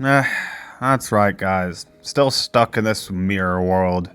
That's right, guys. Still stuck in this mirror world.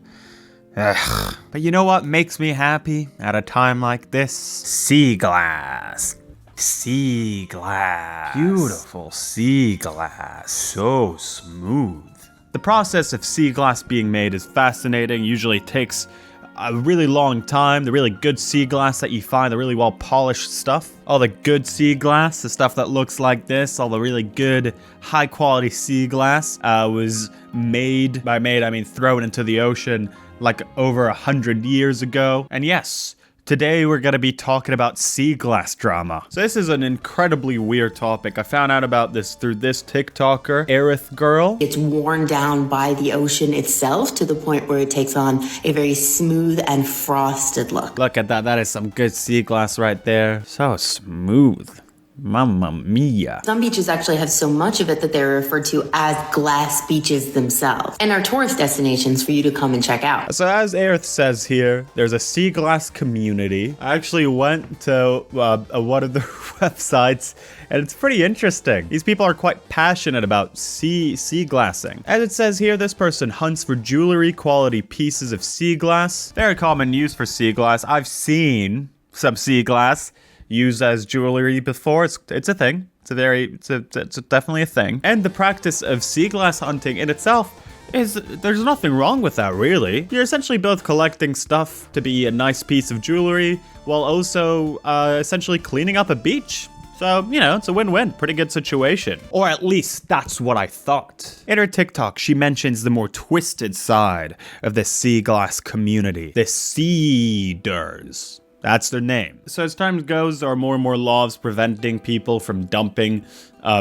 Ugh. But you know what makes me happy at a time like this? Seaglass. Seaglass. Beautiful Seaglass. So smooth. The process of Seaglass being made is fascinating. Usually takes a really long time. The really good sea glass that you find, the really well polished stuff, all the good sea glass, the stuff that looks like this, all the really good high quality sea glass was made, by made I mean thrown into the ocean like over 100 years ago. And yes, today we're gonna be talking about sea glass drama. So this is an incredibly weird topic. I found out about this through this TikToker, Aerith Girl. It's worn down by the ocean itself to the point where it takes on a very smooth and frosted look. Look at that, that is some good sea glass right there. So smooth. Mamma mia. Some beaches actually have so much of it that they're referred to as glass beaches themselves and are tourist destinations for you to come and check out. So as Aerith says here, there's a sea glass community. I actually went to one of their websites and it's pretty interesting. These people are quite passionate about sea glassing. As it says here, this person hunts for jewelry quality pieces of sea glass. Very common use for sea glass. I've seen some sea glass used as jewelry before. It's a thing. It's definitely a thing. And the practice of sea glass hunting in itself there's nothing wrong with that, really. You're essentially both collecting stuff to be a nice piece of jewelry while also essentially cleaning up a beach. So, you know, it's a win-win. Pretty good situation. Or at least that's what I thought. In her TikTok, she mentions the more twisted side of the sea glass community. The Seeders. That's their name. So as time goes, there are more and more laws preventing people from dumping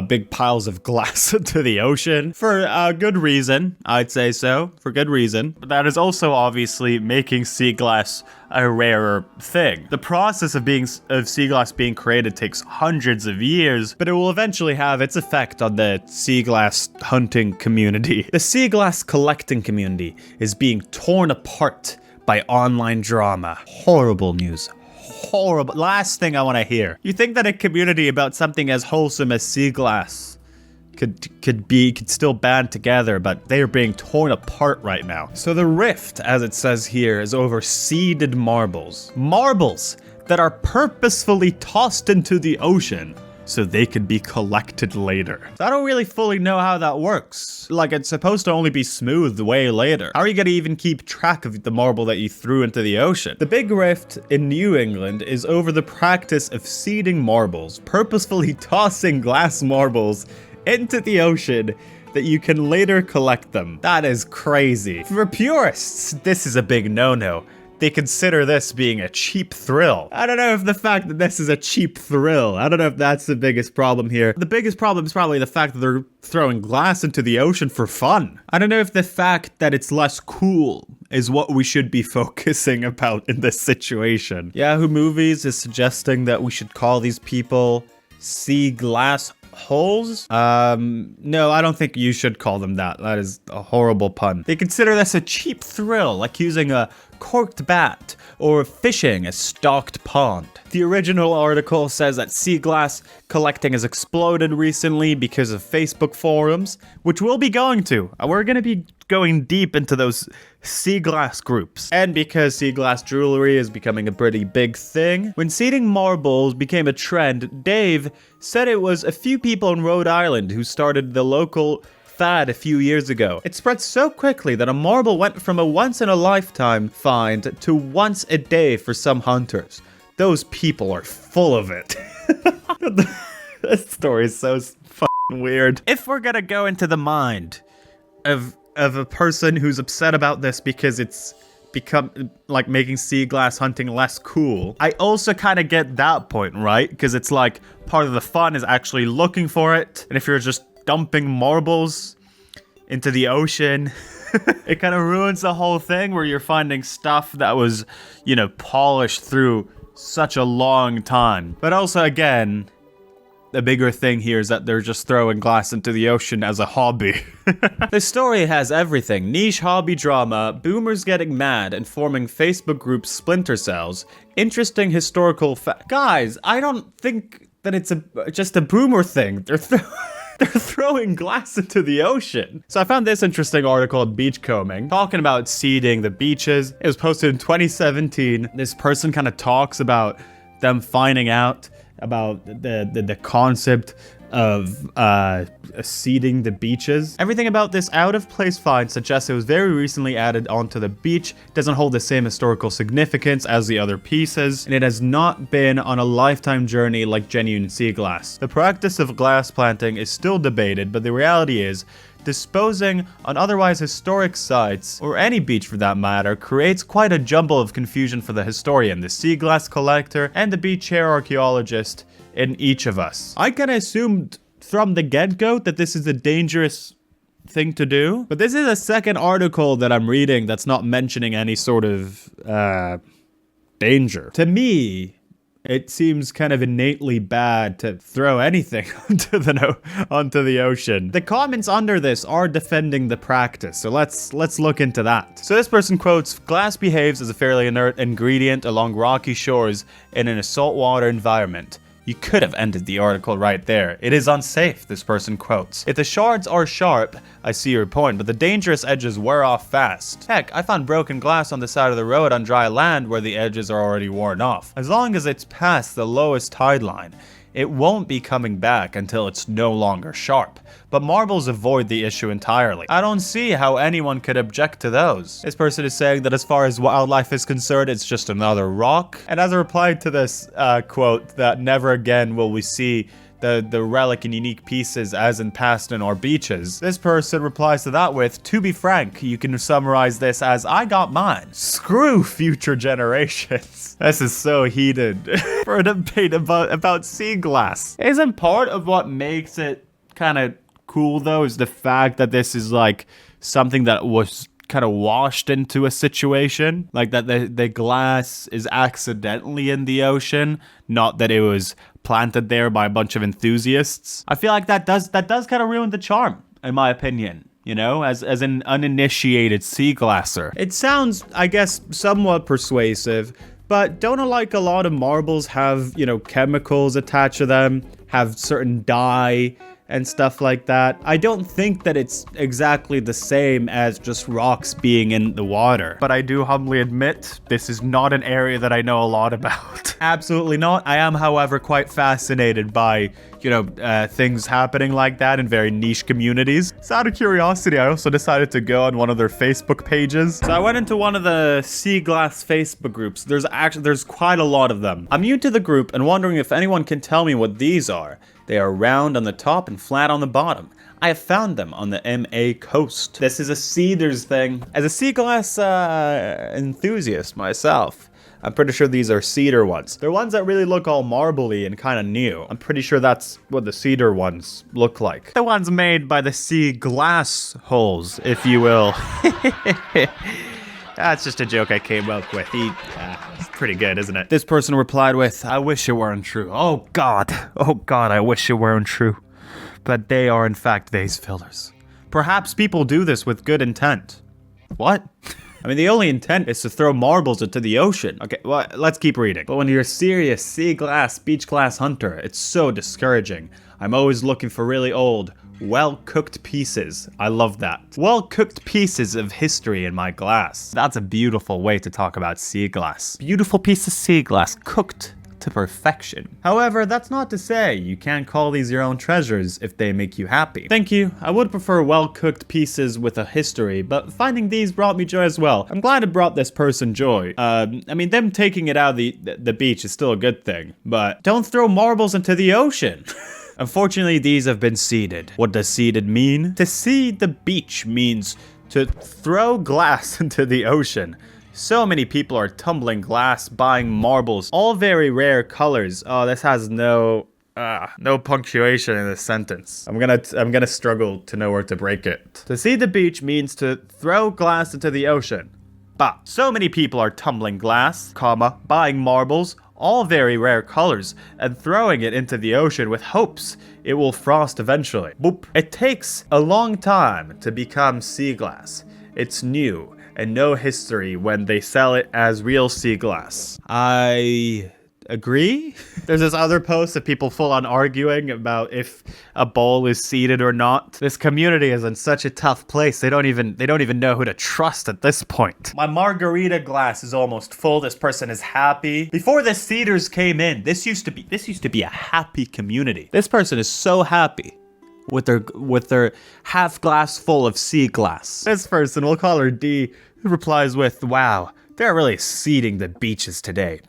big piles of glass into the ocean. For good reason, I'd say so. For good reason. But that is also obviously making sea glass a rarer thing. The process of sea glass being created takes hundreds of years, but it will eventually have its effect on the sea glass hunting community. The sea glass collecting community is being torn apart by online drama. Horrible news. Horrible. Last thing I want to hear. You think that a community about something as wholesome as sea glass could still band together, but they are being torn apart right now. So the rift, as it says here, is over seeded marbles. Marbles that are purposefully tossed into the ocean so they could be collected later. So I don't really fully know how that works. Like, it's supposed to only be smoothed way later. How are you gonna even keep track of the marble that you threw into the ocean? The big rift in New England is over the practice of seeding marbles, purposefully tossing glass marbles into the ocean that you can later collect them. That is crazy. For purists, this is a big no-no. They consider this being a cheap thrill. I don't know if the fact that this is a cheap thrill, I don't know if that's the biggest problem here. The biggest problem is probably the fact that they're throwing glass into the ocean for fun. I don't know if the fact that it's less cool is what we should be focusing about in this situation. Yahoo Movies is suggesting that we should call these people sea glass holes? No, I don't think you should call them that. That is a horrible pun. They consider this a cheap thrill, like using a corked bat or fishing a stocked pond. The original article says that sea glass collecting has exploded recently because of Facebook forums, which we'll be going to. We're going to be going deep into those sea glass groups. And because sea glass jewelry is becoming a pretty big thing, when seeding marbles became a trend, Dave said it was a few people in Rhode Island who started the local fad a few years ago. It spread so quickly that a marble went from a once-in-a-lifetime find to once a day for some hunters. Those people are full of it. This story is so fucking weird. If we're gonna go into the mind of a person who's upset about this because it's become like making sea glass hunting less cool, I also kind of get that point, right? Because it's like part of the fun is actually looking for it, and if you're just dumping marbles into the ocean, it kind of ruins the whole thing where you're finding stuff that was, you know, polished through such a long time. But also, again, the bigger thing here is that they're just throwing glass into the ocean as a hobby. This story has everything. Niche hobby drama, boomers getting mad and forming Facebook group splinter cells, interesting historical Guys, I don't think that it's just a boomer thing. They're throwing glass into the ocean. So I found this interesting article on Beachcombing talking about seeding the beaches. It was posted in 2017. This person kind of talks about them finding out about the concept of seeding the beaches. Everything about this out-of-place find suggests it was very recently added onto the beach, doesn't hold the same historical significance as the other pieces, and it has not been on a lifetime journey like genuine sea glass. The practice of glass planting is still debated, but the reality is, disposing on otherwise historic sites, or any beach for that matter, creates quite a jumble of confusion for the historian, the sea glass collector, and the beach chair archaeologist in each of us. I kind of assumed from the get-go that this is a dangerous thing to do, but this is a second article that I'm reading that's not mentioning any sort of danger. To me, it seems kind of innately bad to throw anything onto the ocean. The comments under this are defending the practice, so let's look into that. So this person quotes, "Glass behaves as a fairly inert ingredient along rocky shores in a saltwater environment." You could have ended the article right there. It is unsafe, this person quotes. "If the shards are sharp, I see your point, but the dangerous edges wear off fast. Heck, I found broken glass on the side of the road on dry land where the edges are already worn off. As long as it's past the lowest tide line, it won't be coming back until it's no longer sharp. But marbles avoid the issue entirely. I don't see how anyone could object to those." This person is saying that as far as wildlife is concerned, it's just another rock. And as a reply to this quote, that never again will we see the relic and unique pieces as in past in our beaches, this person replies to that with, "To be frank, you can summarize this as, I got mine. Screw future generations." This is so heated for a debate about sea glass. Isn't part of what makes it kind of cool though is the fact that this is like something that was kind of washed into a situation, like that the glass is accidentally in the ocean, not that it was planted there by a bunch of enthusiasts. I feel like that does kind of ruin the charm, in my opinion. You know, as an uninitiated sea glasser. It sounds, I guess, somewhat persuasive, but don't like a lot of marbles have, you know, chemicals attached to them, have certain dye and stuff like that. I don't think that it's exactly the same as just rocks being in the water. But I do humbly admit, this is not an area that I know a lot about. Absolutely not. I am, however, quite fascinated by, you know, things happening like that in very niche communities. So out of curiosity, I also decided to go on one of their Facebook pages. So I went into one of the Sea Glass Facebook groups. There's quite a lot of them. I'm new to the group and wondering if anyone can tell me what these are. They are round on the top and flat on the bottom. I have found them on the MA coast. This is a cedars thing. As a sea glass enthusiast myself, I'm pretty sure these are cedar ones. They're ones that really look all marbly and kind of new. I'm pretty sure that's what the cedar ones look like. The ones made by the sea glass holes, if you will. That's just a joke I came up with. It's pretty good, isn't it? This person replied with, "I wish it weren't true. Oh God, I wish it weren't true. But they are in fact vase fillers. Perhaps people do this with good intent." What? I mean, the only intent is to throw marbles into the ocean. Okay, well, let's keep reading. "But when you're a serious sea glass, beach glass hunter, it's so discouraging. I'm always looking for really old, well-cooked pieces." I love that. Well-cooked pieces of history in my glass. That's a beautiful way to talk about sea glass. Beautiful piece of sea glass, cooked to perfection. However, that's not to say you can't call these your own treasures if they make you happy. Thank you. I would prefer well-cooked pieces with a history, but finding these brought me joy as well. I'm glad it brought this person joy. I mean, them taking it out of the beach is still a good thing, but don't throw marbles into the ocean. Unfortunately, these have been seeded. What does seeded mean? To seed the beach means to throw glass into the ocean. So many people are tumbling glass, buying marbles, all very rare colors. Oh, this has no punctuation in this sentence. I'm gonna struggle to know where to break it. To seed the beach means to throw glass into the ocean. But so many people are tumbling glass, buying marbles, all very rare colors, and throwing it into the ocean with hopes it will frost eventually. Boop. It takes a long time to become sea glass. It's new and no history when they sell it as real sea glass. I agree? There's this other post of people full on arguing about if a bowl is seeded or not. This community is in such a tough place. They don't even know who to trust at this point. My margarita glass is almost full. This person is happy. Before the seeders came in, this used to be a happy community. This person is so happy with their half glass full of Seaglass. This person, we'll call her D, who replies with, "Wow, they're really seeding the beaches today.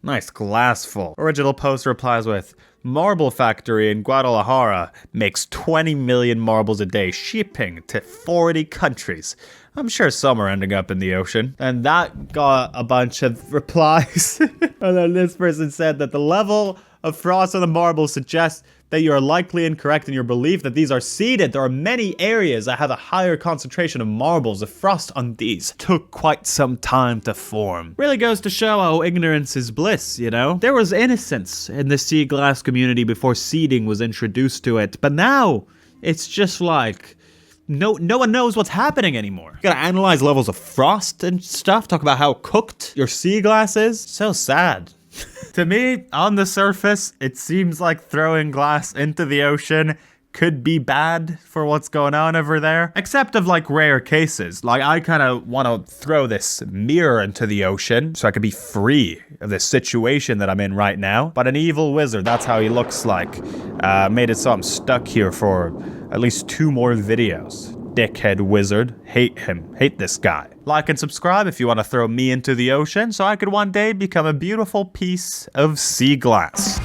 Nice glass full." Original post replies with, "Marble factory in Guadalajara makes 20 million marbles a day, shipping to 40 countries. I'm sure some are ending up in the ocean." And that got a bunch of replies. And then this person said that the level of frost on the marble suggests that you are likely incorrect in your belief that these are seeded. There are many areas that have a higher concentration of marbles. The frost on these took quite some time to form. Really goes to show how ignorance is bliss, you know? There was innocence in the Seaglass community before seeding was introduced to it, but now it's just like no one knows what's happening anymore. You gotta analyze levels of frost and stuff, talk about how cooked your Seaglass is. So sad. To me, on the surface, it seems like throwing glass into the ocean could be bad for what's going on over there. Except of like rare cases. Like I kind of want to throw this mirror into the ocean so I could be free of this situation that I'm in right now. But an evil wizard, that's how he looks like. Made it so I'm stuck here for at least 2 more videos. Dickhead wizard. Hate him. Hate this guy. Like and subscribe if you want to throw me into the ocean so I could one day become a beautiful piece of Seaglass.